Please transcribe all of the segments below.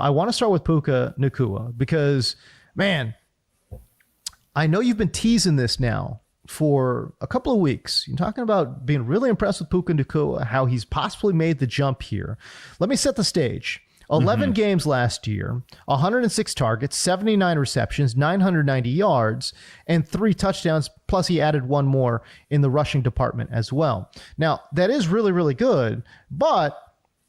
I want to start with Puka Nacua because, man, I know you've been teasing this now for a couple of weeks. You're talking about being really impressed with Puka Nacua, how he's possibly made the jump here. Let me set the stage. 11 games last year, 106 targets, 79 receptions, 990 yards, and 3 touchdowns, plus he added one more in the rushing department as well. Now, that is really, really good, but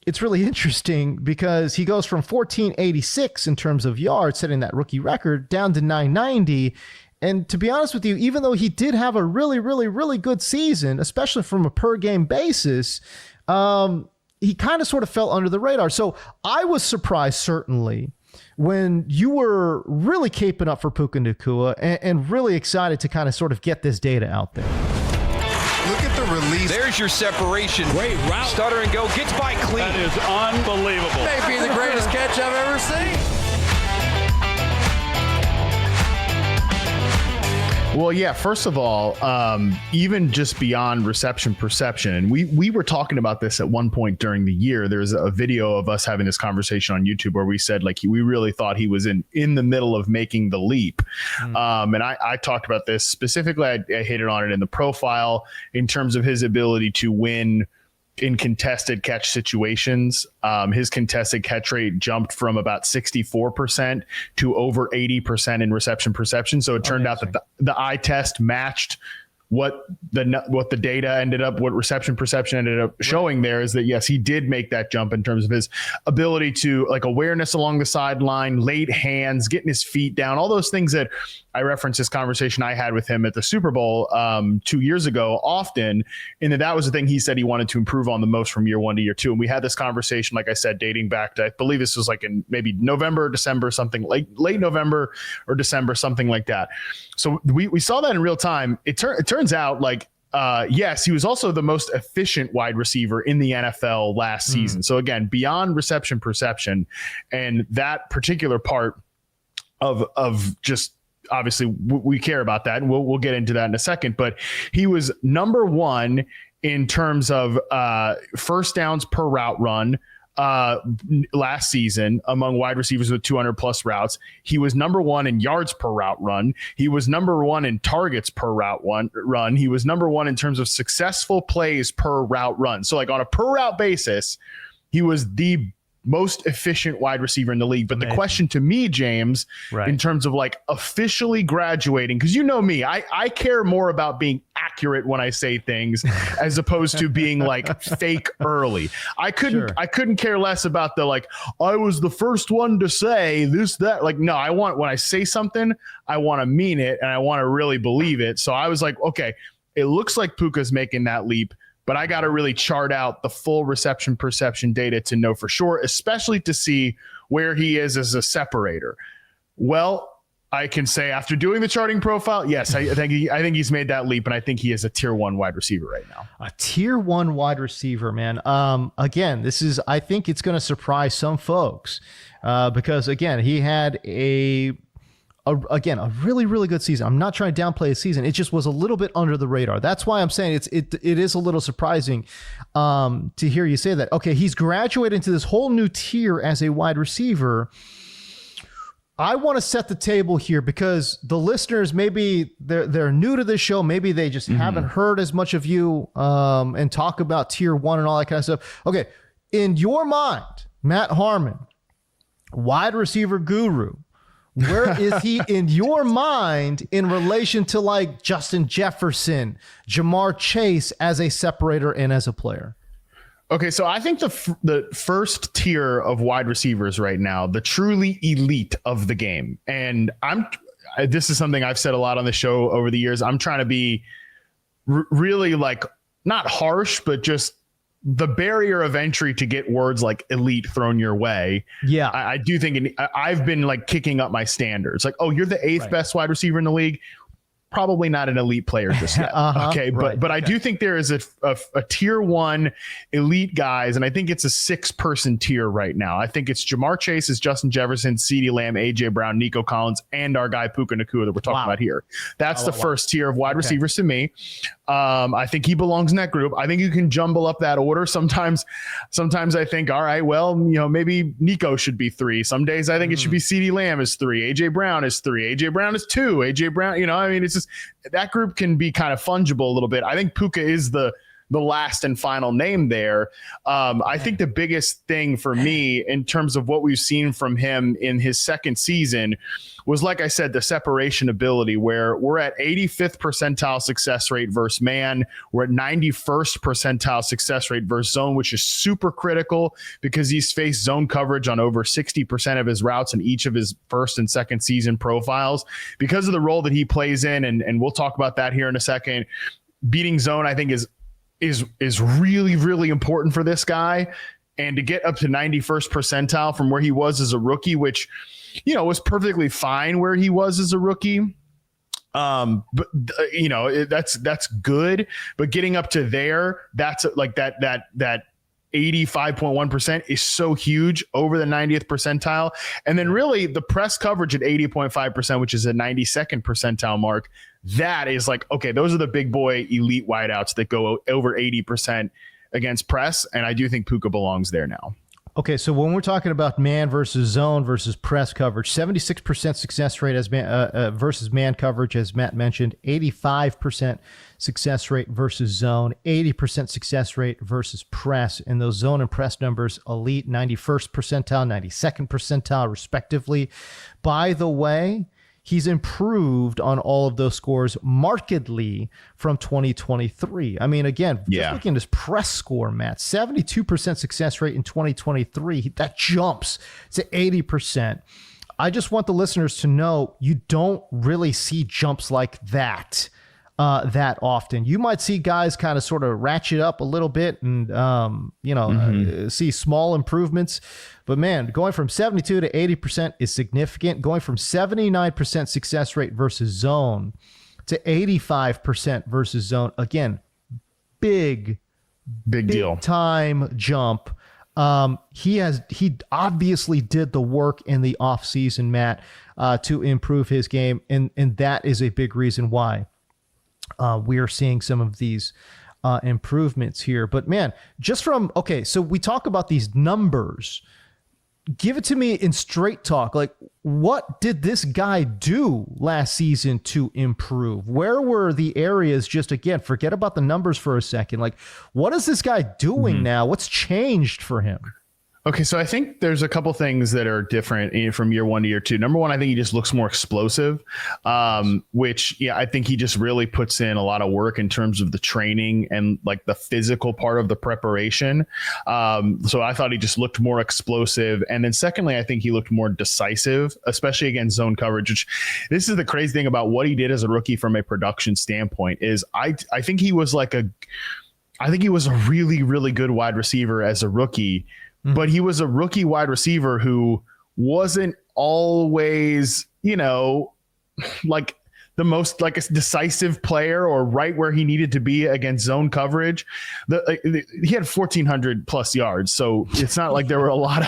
it's really interesting because he goes from 1486 in terms of yards, setting that rookie record, down to 990. And to be honest with you, even though he did have a really, really, really good season, especially from a per game basis, he kind of sort of fell under the radar. So I was surprised, certainly, when you were really caping up for Puka Nacua and really excited to kind of sort of get this data out there. Look at the release. There's your separation. Great route. Stutter and go. Gets by clean. That is unbelievable. Maybe the greatest catch I've ever seen. Well, yeah, first of all, even just beyond reception perception, and we were talking about this at one point during the year. There's a video of us having this conversation on YouTube where we said, like, we really thought he was in the middle of making the leap. And I talked about this specifically. I hit it on it in the profile in terms of his ability to win in contested catch situations. His contested catch rate jumped from about 64% to over 80% in reception perception. So it turned out that the eye test matched what the data ended up, what reception perception ended up showing there is that, yes, he did make that jump in terms of his ability to, like, awareness along the sideline, late hands, getting his feet down, all those things that I referenced this conversation I had with him at the Super Bowl 2 years ago often, and that was the thing he said he wanted to improve on the most from year 1 to year 2. And we had this conversation, like I said, dating back to, I believe this was like in maybe November, December, something like late November or December, something like that. So we saw that in real time. It turns out, like, yes, he was also the most efficient wide receiver in the NFL last season. So again, beyond reception perception and that particular part of just, obviously we care about that, and we'll get into that in a second, but he was number 1 in terms of first downs per route run last season among wide receivers with 200 plus routes. He was number 1 in yards per route run. He was number 1 in targets per route run. He was number 1 in terms of successful plays per route run. So, like, on a per route basis, he was the most efficient wide receiver in the league. But amazing. The question to me, James, in terms of, like, officially graduating, because you know me, I care more about being accurate when I say things as opposed to being, like, fake early. I couldn't care less about the, like, I was the first one to say this, that. Like, no, when I say something, I want to mean it and I want to really believe it. So I was like, okay, it looks like Puka's making that leap, but I got to really chart out the full reception perception data to know for sure, especially to see where he is as a separator. Well, I can say after doing the charting profile, yes, I think he's made that leap, and I think he is a tier 1 wide receiver right now. A tier 1 wide receiver, man. Again, I think it's going to surprise some folks because, again, he had a really, really good season. I'm not trying to downplay his season. It just was a little bit under the radar. That's why I'm saying it is a little surprising to hear you say that. Okay, he's graduated into this whole new tier as a wide receiver. I want to set the table here because the listeners, maybe they're new to this show. Maybe they just haven't heard as much of you and talk about tier 1 and all that kind of stuff. Okay, in your mind, Matt Harmon, wide receiver guru, where is he in your mind in relation to, like, Justin Jefferson, Jamar Chase as a separator and as a player? Okay, so I think the first tier of wide receivers right now, the truly elite of the game, and this is something I've said a lot on the show over the years. I'm trying to be really, like, not harsh, but just the barrier of entry to get words like elite thrown your way. Yeah, I do think I've been, like, kicking up my standards. Like, oh, you're the 8th best wide receiver in the league. probably not an elite player just yet. Okay. But I do think there is a tier 1 elite guys. And I think it's a 6-person tier right now. I think it's Jamar Chase, is Justin Jefferson, CeeDee Lamb, AJ Brown, Nico Collins, and our guy Puka Nacua that we're talking about here. That's the first tier of wide receivers to me. I think he belongs in that group. I think you can jumble up that order. Sometimes I think, all right, well, maybe Nico should be 3. Some days I think it should be CeeDee Lamb is 3. AJ Brown is 3. AJ Brown is 2. AJ Brown, it's just that group can be kind of fungible a little bit. I think Puka is the last and final name there. I think the biggest thing for me in terms of what we've seen from him in his second season was, like I said, the separation ability, where we're at 85th percentile success rate versus man. We're at 91st percentile success rate versus zone, which is super critical because he's faced zone coverage on over 60% of his routes in each of his first and second season profiles because of the role that he plays in. And we'll talk about that here in a second. Beating zone, I think, is really, really important for this guy. And to get up to 91st percentile from where he was as a rookie, which, was perfectly fine where he was as a rookie. But that's good. But getting up to there, that's like that 85.1% is so huge over the 90th percentile. And then really the press coverage at 80.5%, which is a 92nd percentile mark. That is like, okay, those are the big boy elite wideouts that go over 80% against press. And I do think Puka belongs there now. Okay, so when we're talking about man versus zone versus press coverage, 76% success rate as man, versus man coverage, as Matt mentioned, 85% success rate versus zone, 80% success rate versus press. And those zone and press numbers, elite, 91st percentile, 92nd percentile, respectively. By the way, he's improved on all of those scores markedly from 2023. I mean, again, just looking at his press score, Matt, 72% success rate in 2023. That jumps to 80%. I just want the listeners to know you don't really see jumps like that often. You might see guys kind of sort of ratchet up a little bit and, see small improvements. But man, going from 72 to 80% is significant. Going from 79% success rate versus zone to 85% versus zone, again, big deal, time jump. He obviously did the work in the offseason, Matt, to improve his game, and that is a big reason why we are seeing some of these improvements here. But man, so we talk about these numbers. Give it to me in straight talk. Like, what did this guy do last season to improve? Where were the areas? Just again, forget about the numbers for a second. Like, what is this guy doing now? What's changed for him? Okay, so I think there's a couple things that are different from year 1 to year 2. Number one, I think he just looks more explosive, which I think he just really puts in a lot of work in terms of the training and like the physical part of the preparation. So I thought he just looked more explosive. And then secondly, I think he looked more decisive, especially against zone coverage, which this is the crazy thing about what he did as a rookie from a production standpoint is I think he was a really, really good wide receiver as a rookie. But he was a rookie wide receiver who wasn't always, like the most like a decisive player or right where he needed to be against zone coverage. He had 1,400 plus yards. So it's not like there were a lot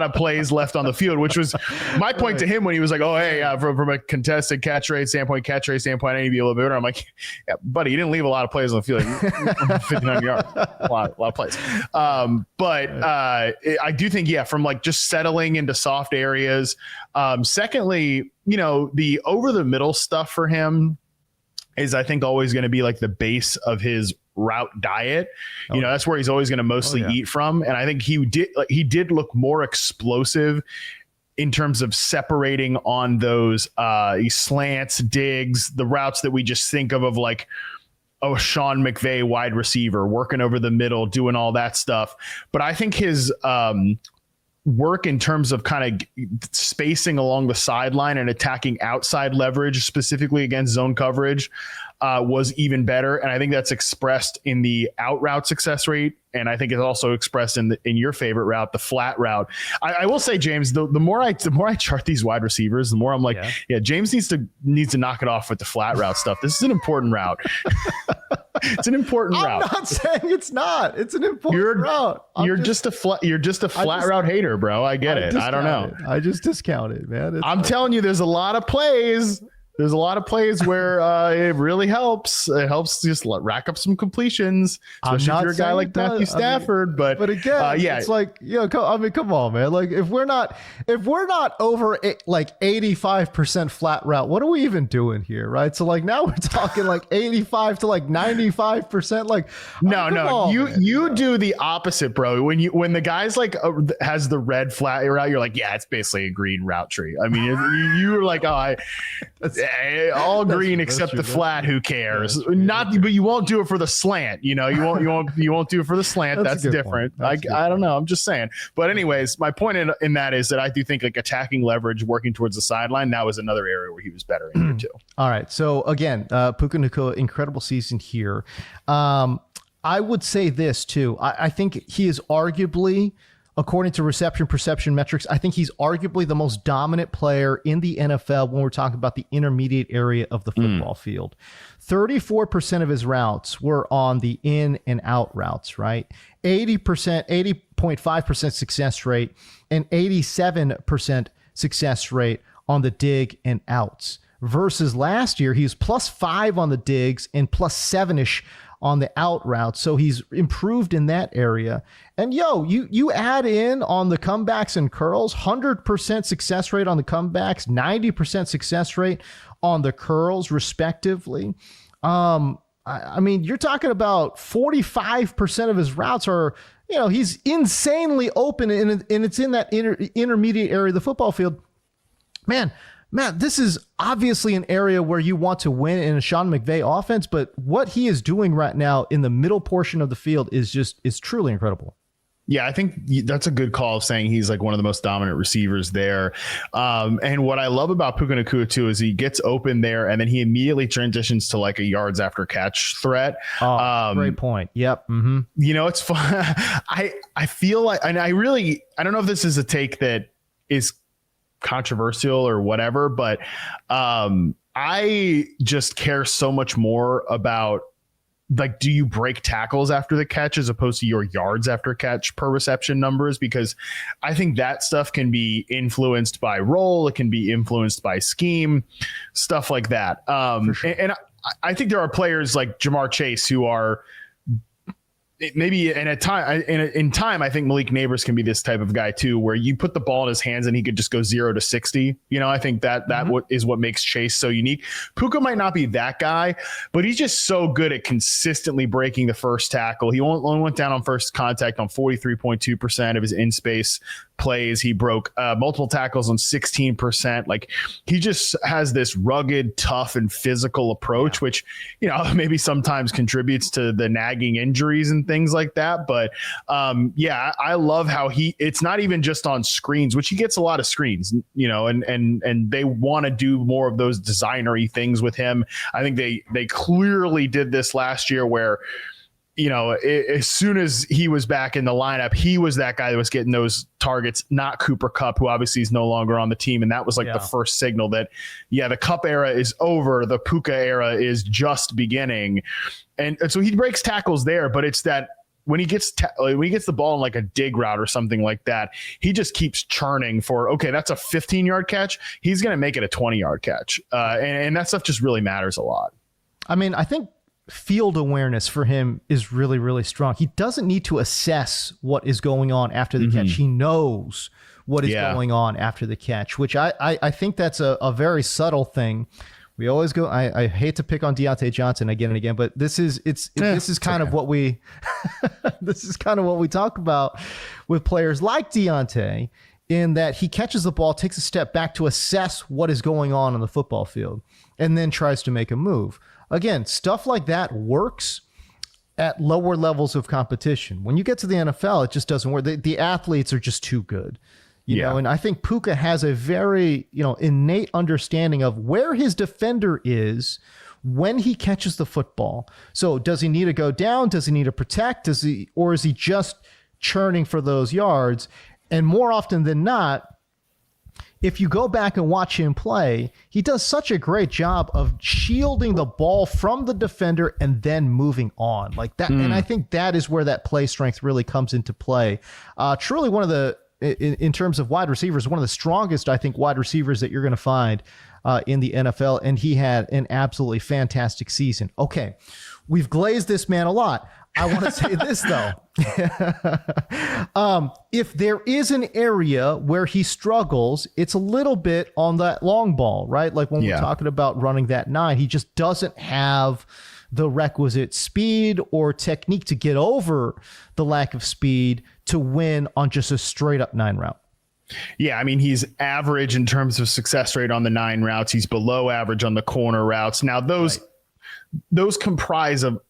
of plays left on the field, which was my point to him when he was like, oh, hey, from a contested catch rate standpoint, I need to be a little bit better. I'm like, yeah, buddy, you didn't leave a lot of plays on the field. 1,500 yards, a lot of plays. But I do think, from like just settling into soft areas. Secondly, the over the middle stuff for him is, I think, always going to be like the base of his route diet. That's where he's always going to mostly eat from. And I think he did look more explosive in terms of separating on those slants, digs, the routes that we just think of like, oh, Sean McVay wide receiver working over the middle, doing all that stuff. But I think his work in terms of kind of spacing along the sideline and attacking outside leverage, specifically against zone coverage, was even better. And I think that's expressed in the out route success rate. And I think it's also expressed in your favorite route, the flat route. I will say, James, the more I chart these wide receivers, the more I'm like, yeah, James needs to knock it off with the flat route stuff. This is an important route. It's an important route. I'm not saying it's not. It's an important route. You're just a flat route hater, bro. I get it. I don't know. I just discount it, man. I'm telling you, there's a lot of plays. There's a lot of plays where it really helps. It helps just rack up some completions, especially if you're a guy like Matthew Stafford. But again, it's like, come on, man. Like if we're not over 85% flat route, what are we even doing here, right? So like now we're talking like 85 to like 95%. Like no, you do the opposite, bro. When the guy's like has the red flat route, you're like, yeah, it's basically a green route tree. I mean, you're like, all green except the flat. Who cares? But you won't do it for the slant. You won't do it for the slant. That's different. I don't know. I'm just saying. But anyways, my point in that is that I do think like attacking leverage, working towards the sideline, that was another area where he was better in here too. All right. So again, Puka Nacua, incredible season here. I would say this too. I think he is arguably, according to reception perception metrics, I think he's arguably the most dominant player in the NFL when we're talking about the intermediate area of the football field. 34% of his routes were on the in and out routes, right? 80.5% success rate and 87% success rate on the dig and outs. Versus last year, he was +5 on the digs and +7-ish on the out route. So he's improved in that area. And you add in on the comebacks and curls, 100% success rate on the comebacks, 90% success rate on the curls, respectively. I mean, you're talking about 45% of his routes are, he's insanely open, and it's in that intermediate area of the football field. Man, Matt, this is obviously an area where you want to win in a Sean McVay offense, but what he is doing right now in the middle portion of the field is truly incredible. Yeah, I think that's a good call of saying he's like one of the most dominant receivers there. And what I love about Puka Nacua too is he gets open there and then he immediately transitions to like a yards after catch threat. Great point. Yep. Mm-hmm. It's fun. I feel like, and I don't know if this is a take that is controversial or whatever, but I just care so much more about, like, do you break tackles after the catch as opposed to your yards after catch per reception numbers? Because I think that stuff can be influenced by role. It can be influenced by scheme, stuff like that. Sure. And I think there are players like Jamar Chase who are maybe in time, I think Malik Neighbors can be this type of guy too, where you put the ball in his hands and he could just go 0 to 60. I think that is what makes Chase so unique. Puka might not be that guy, but he's just so good at consistently breaking the first tackle. He only went down on first contact on 43.2% of his in-space plays. He broke multiple tackles on 16%. Like, he just has this rugged, tough, and physical approach, which, maybe sometimes contributes to the nagging injuries and things like that. But I love how it's not even just on screens, which he gets a lot of screens, and they want to do more of those designery things with him. I think they clearly did this last year where, as soon as he was back in the lineup, he was that guy that was getting those targets, not Cooper Kupp, who obviously is no longer on the team. And that was the first signal that, the Kupp era is over. The Puka era is just beginning. And so he breaks tackles there, but it's that when he gets the ball in like a dig route or something like that, he just keeps churning for, okay, that's a 15-yard catch. He's going to make it a 20-yard catch. And that stuff just really matters a lot. I mean, I think field awareness for him is really, really strong. He doesn't need to assess what is going on after the catch. He knows what is going on after the catch, which I think that's a very subtle thing. We always go, I hate to pick on Deontay Johnson again and again, but this is kind of what we talk about with players like Deontay, in that he catches the ball, takes a step back to assess what is going on the football field, and then tries to make a move. Again, stuff like that works at lower levels of competition. When you get to the NFL, it just doesn't work. The athletes are just too good. You know, and I think Puka has a very, innate understanding of where his defender is, when he catches the football. So does he need to go down? Does he need to protect? Or is he just churning for those yards? And more often than not, if you go back and watch him play, he does such a great job of shielding the ball from the defender and then moving on like that. And I think that is where that play strength really comes into play. Truly one of the, in terms of wide receivers, one of the strongest, I think, wide receivers that you're going to find in the NFL. And he had an absolutely fantastic season. Okay, we've glazed this man a lot. I want to say this, though. If there is an area where he struggles, it's a little bit on that long ball, right? Like when we're talking about running that 9, he just doesn't have the requisite speed or technique to get over the lack of speed to win on just a straight up 9 route. Yeah, I mean, he's average in terms of success rate on the 9 routes. He's below average on the corner routes. Now, those comprise of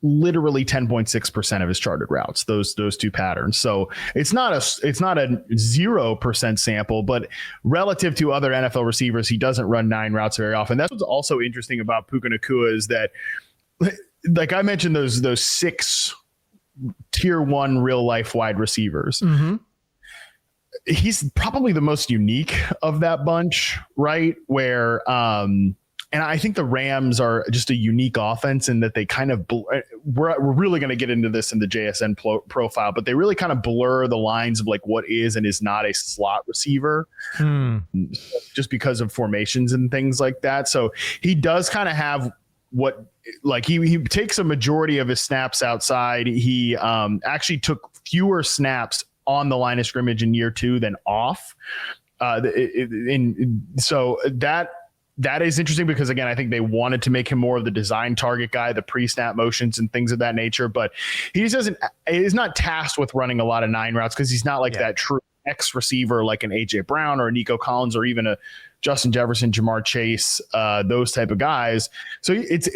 literally 10.6% of his charted routes, those two patterns. So it's not a 0% sample, but relative to other NFL receivers, he doesn't run 9 routes very often. That's what's also interesting about Puka Nacua is that, like I mentioned, those 6 tier 1 real life wide receivers. He's probably the most unique of that bunch, right? Where, and I think the Rams are just a unique offense in that they kind of, we're really going to get into this in the JSN profile, but they really kind of blur the lines of like what is and is not a slot receiver just because of formations and things like that. So he does kind of have what, like he takes a majority of his snaps outside. He actually took fewer snaps on the line of scrimmage in year 2 than off. So that is interesting because, again, I think they wanted to make him more of the design target guy, the pre-snap motions and things of that nature. But he just is not tasked with running a lot of 9 routes because he's not like that true X receiver like an A.J. Brown or a Nico Collins or even a Justin Jefferson, Jamar Chase, those type of guys. So it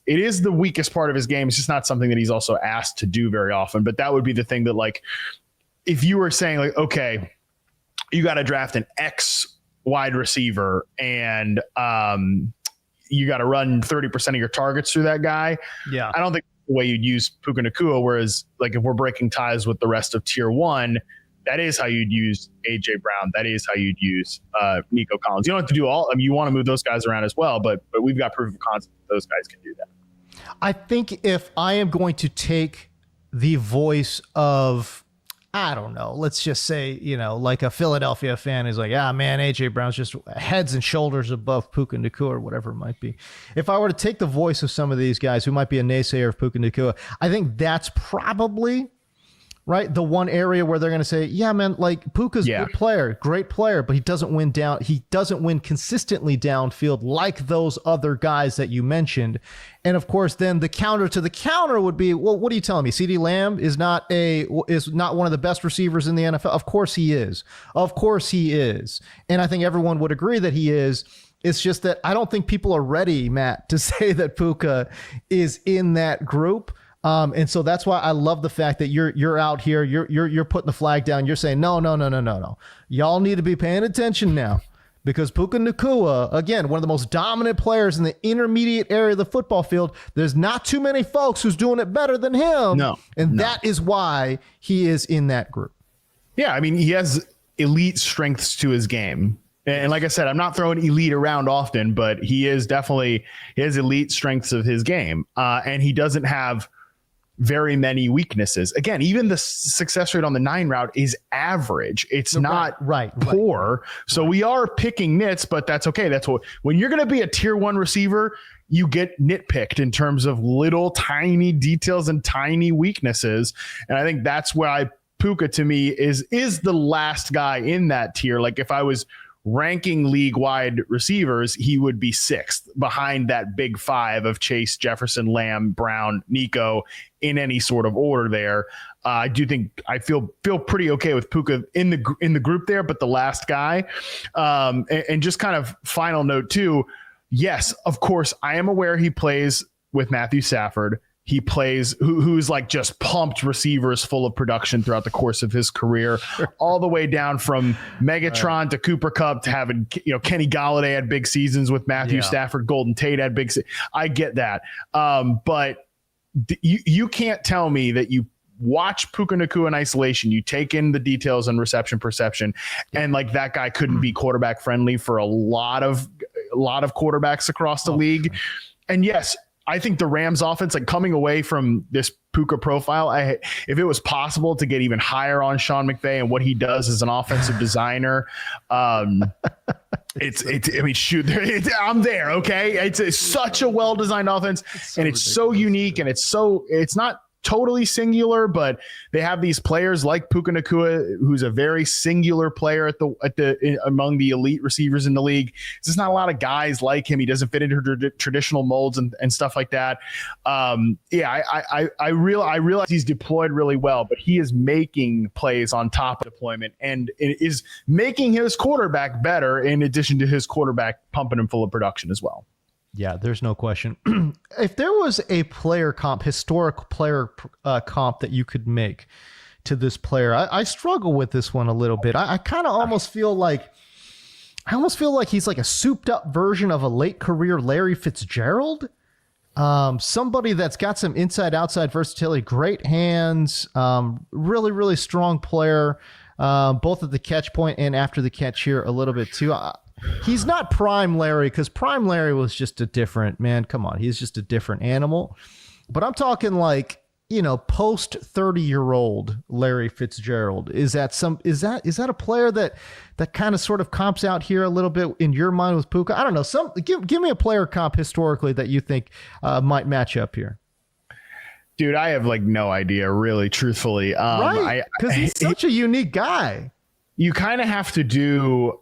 is the weakest part of his game. It's just not something that he's also asked to do very often. But that would be the thing that, like, if you were saying, like, okay, you got to draft an X wide receiver and you got to run 30% of your targets through that guy. Yeah. I don't think the way you'd use Puka Nacua, whereas like if we're breaking ties with the rest of tier 1, that is how you'd use AJ Brown. That is how you'd use Nico Collins. You don't have to do all, I mean, you want to move those guys around as well, but we've got proof of concept that those guys can do that. I think if I am going to take the voice of, I don't know, let's just say, like a Philadelphia fan is like, man, AJ Brown's just heads and shoulders above Puka Nacua or whatever it might be. If I were to take the voice of some of these guys who might be a naysayer of Puka Nacua, I think that's probably right. The one area where they're going to say, yeah, man, like Puka's a good player, great player, but he doesn't win consistently downfield like those other guys that you mentioned. And of course, then the counter to the counter would be, well, what are you telling me? CeeDee Lamb is not one of the best receivers in the NFL. Of course he is. Of course he is. And I think everyone would agree that he is. It's just that I don't think people are ready, Matt, to say that Puka is in that group. And so that's why I love the fact that you're out here, you're putting the flag down. You're saying, no. Y'all need to be paying attention now because Puka Nacua, again, one of the most dominant players in the intermediate area of the football field. There's not too many folks who's doing it better than him. That is why he is in that group. Yeah. I mean, he has elite strengths to his game. And like I said, I'm not throwing elite around often, but he has elite strengths of his game. And he doesn't have very many weaknesses. Again, even the success rate on the 9 route is average. It's not poor. So we are picking nits, but that's okay. That's what, when you're going to be a tier 1 receiver, you get nitpicked in terms of little tiny details and tiny weaknesses. And I think that's why Puka to me is the last guy in that tier. Like if I was ranking league-wide receivers, he would be 6th behind that big 5 of Chase, Jefferson, Lamb, Brown, Nico in any sort of order there. I do think I feel pretty okay with Puka in the group there, but the last guy. And just kind of final note too, yes, of course, I am aware he plays with Matthew Stafford. he plays, who's like just pumped receivers full of production throughout the course of his career, all the way down from Megatron to Cooper Kupp to having, Kenny Galladay had big seasons with Matthew Stafford, Golden Tate had big. I get that. But you can't tell me that you watch Puka Nacua in isolation, you take in the details and reception perception, and like that guy couldn't be quarterback friendly for a lot of quarterbacks across the league. Sure. And yes, I think the Rams offense, like coming away from this Puka profile, if it was possible to get even higher on Sean McVay and what he does as an offensive designer, I'm there. Okay. It's such a well-designed offense, and it's so unique, and it's not totally singular, but they have these players like Puka Nacua, who's a very singular player among the elite receivers in the league. There's just not a lot of guys like him. He doesn't fit into traditional molds and stuff like that. I realize he's deployed really well, but he is making plays on top of deployment and is making his quarterback better, in addition to his quarterback pumping him full of production as well. Yeah, there's no question. If there was a historic player comp that you could make to this player, I struggle with this one a little bit. I kind of almost feel like he's like a souped up version of a late career Larry Fitzgerald. Somebody that's got some inside outside versatility, great hands, really, really strong player, both at the catch point and after the catch here a little bit too. He's not prime Larry, because prime Larry was just a different man. Come on. He's just a different animal. But I'm talking like, post 30-year-old Larry Fitzgerald. Is that a player that kind of sort of comps out here a little bit in your mind with Puka? I don't know. Give me a player comp historically that you think might match up here. Dude, I have like no idea, really, truthfully. Right. Because he's such a unique guy. You kind of have to do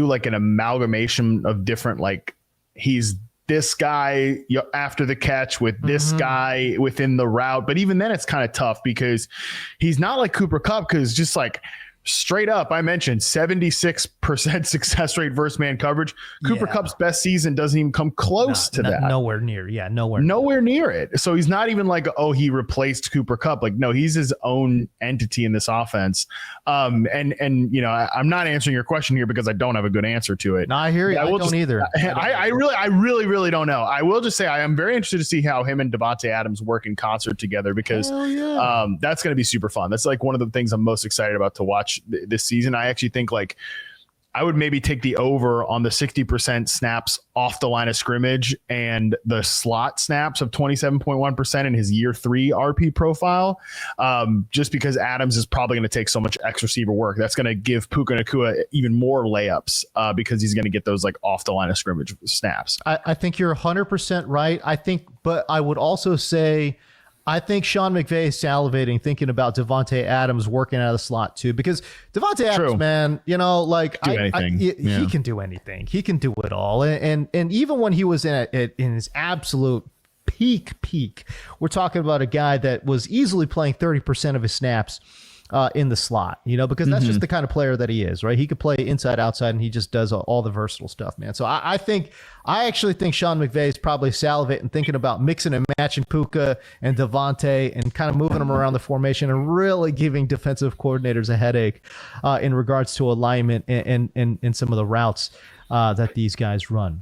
like an amalgamation of different, like he's this guy after the catch with this guy within the route. But even then it's kind of tough, because he's not like Cooper Kupp, because just like straight up, I mentioned 76% success rate versus man coverage. Cooper Kupp's best season doesn't even come close to that. Nowhere near. Yeah, nowhere near it. So he's not even like, oh, he replaced Cooper Kupp. Like, no, he's his own entity in this offense. I'm not answering your question here because I don't have a good answer to it. No, I hear you. I don't either. I really don't know. I will just say I am very interested to see how him and Davante Adams work in concert together, because that's going to be super fun. That's like one of the things I'm most excited about to watch this season. I actually think like I would maybe take the over on the 60% snaps off the line of scrimmage and the slot snaps of 27.1% in his year 3 RP profile. Just because Adams is probably going to take so much X receiver work. That's going to give Puka Nacua even more layups because he's going to get those like off the line of scrimmage snaps. I think you're 100% right. But I would also say, I think Sean McVay is salivating thinking about Davante Adams working out of the slot too, because Davante Adams, man, he can do anything. He can do it all. And even when he was in his absolute peak, we're talking about a guy that was easily playing 30% of his snaps in the slot, because that's just the kind of player that he is, right? He could play inside, outside, and he just does all the versatile stuff, man. So I actually think Sean McVay is probably salivating thinking about mixing and matching Puka and Davante and kind of moving them around the formation and really giving defensive coordinators a headache in regards to alignment and some of the routes that these guys run.